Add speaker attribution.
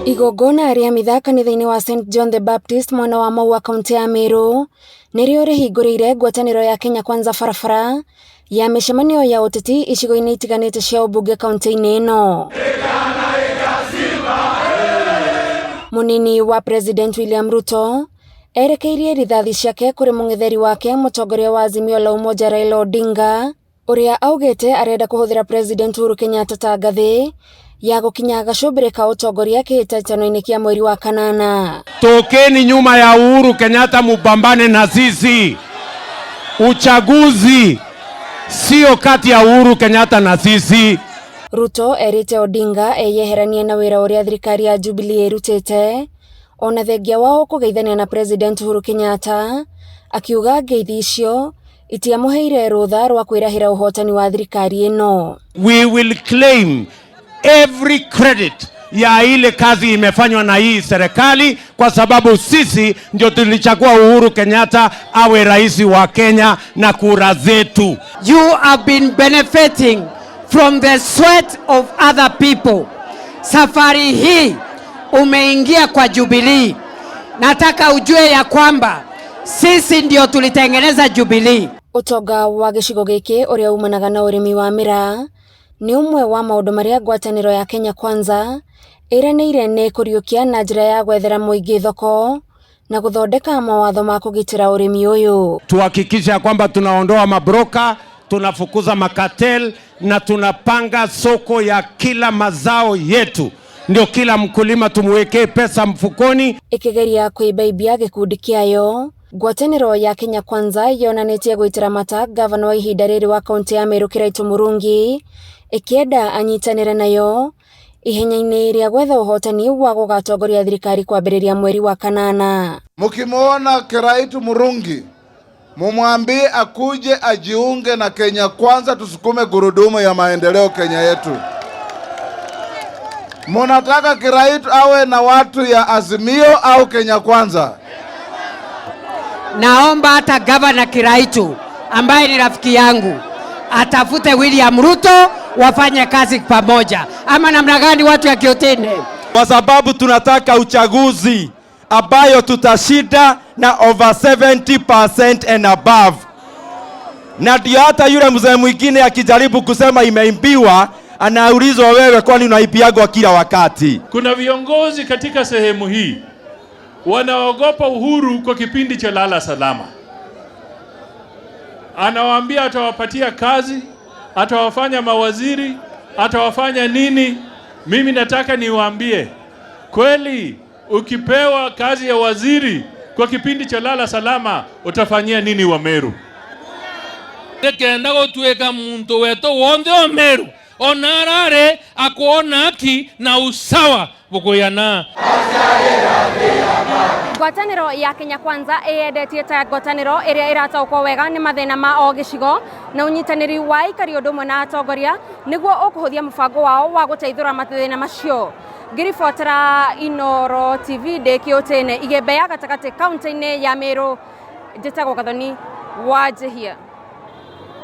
Speaker 1: Igongona ria mitha kanitha-ini wa St John the Baptist mwena wa Maua kaunti ya Meru nirio rihingurire ngwataniro ya Kenya Kwanza barabara ya micemanio ya uteti icigo-ini itiganite cia ubunge kaunti-ini ino. Munini wa President William Ruto erekeirie rithathi ciake kuri mung'etheri wake mutongoria wa Azimio la Umoja Raila Odinga uria augite arenda kuhuthira President Uhuru Kenyatta ta ngathi ya gukinya gacumbire ka utongoria kihitatano-ini kia mweri wa kanana.
Speaker 2: Tokeni nyuma ya Uhuru Kenyatta mupambane na sisi. Uchaguzi sio kati ya Uhuru Kenyatta na sisi.
Speaker 1: Ruto erite Odinga eyeheranie na wira uria thirikari ya Jubilee irutite ona thengia wao kugeithania na President Uhuru Kenyatta, akiuga ngeithi icio itiamuheire rutha rwa kwirahira uhotani wa thirikari ino.
Speaker 2: We will claim every credit ya ile kazi imefanywa na hii serikali kwa sababu sisi ndio tulichagua Uhuru Kenyatta awe rais wa Kenya na kura zetu.
Speaker 3: You have been benefiting from the sweat of other people. Safari hii umeingia kwa Jubilee. Nataka ujue ya kwamba sisi ndio tulitengeneza Jubilee.
Speaker 1: Utonga wa gicigo giki uria umanaga na urimi wa mira ni umwe wa maundu maria ngwataniro ya Kenya Kwanza ireneire ni kuriukia na njira ya gwethera muingi thoko na guthondeka mawatho ma kugitira urimi uyu.
Speaker 2: Tuhakikisha kwamba tunaondoa mabroka, tunafukuza makatel na tunapanga soko ya kila mazao yetu, ndio kila mkulima tumwekee pesa mfukoni.
Speaker 1: Ikigeria kuibaibia gikundi kiayo, ngwataniro ya Kenya Kwanza yonanitie gwitira mata gavana wa ihinda riri wa kaunti ya Meru Kiraitu Murungi ikienda anyitanire nayo ihenya-ini ria gwetha uhotani wa gugatongoria thirikari kwambiriria mweri wa kanana.
Speaker 4: Mukimuona Kiraitu Murungi mumwambie akuje ajiunge na Kenya Kwanza, tusukume gurudumu ya maendeleo Kenya yetu. Munataka Kiraitu awe na watu ya Azimio au Kenya Kwanza?
Speaker 3: Naomba hata gavana Kiraitu ambaye ni rafiki yangu atafute William Ruto wafanye kazi pamoja. Ama namna gani watu ya Kiotene?
Speaker 5: Kwa sababu tunataka uchaguzi ambayo tutashinda na over 70% and above. Na ndio hata yule mzee mwingine akijaribu kusema imeimbiwa anaulizwa, wewe kwani unaibiagwa kila wakati?
Speaker 6: Kuna viongozi katika sehemu hii wanaogopa Uhuru kwa kipindi cha lala salama. Anawaambia atawapatia kazi, atawafanya mawaziri, atawafanya nini. Mimi nataka niwaambie kweli, ukipewa kazi ya waziri kwa kipindi cha lala salama utafanyia nini wa Meru?
Speaker 7: Kenda gotueka muntu wetu wonde wa Meru onarare akuona aki na usawa bukuyana.
Speaker 1: Ngwataniro ya Kenya Kwanza eyendetie ta ngwataniro iria irataukwo wega ni mathina ma o gicigo na unyitaniri wa ikari undu mwe na atongoria niguo ukuhuthia mubango wao wa guteithura mathina macio. Ngiribotera Inooro TV de Kiotene igembe ya gatagati kaunti-ini ya Meru, njitagwo Gathoni wa Njihia.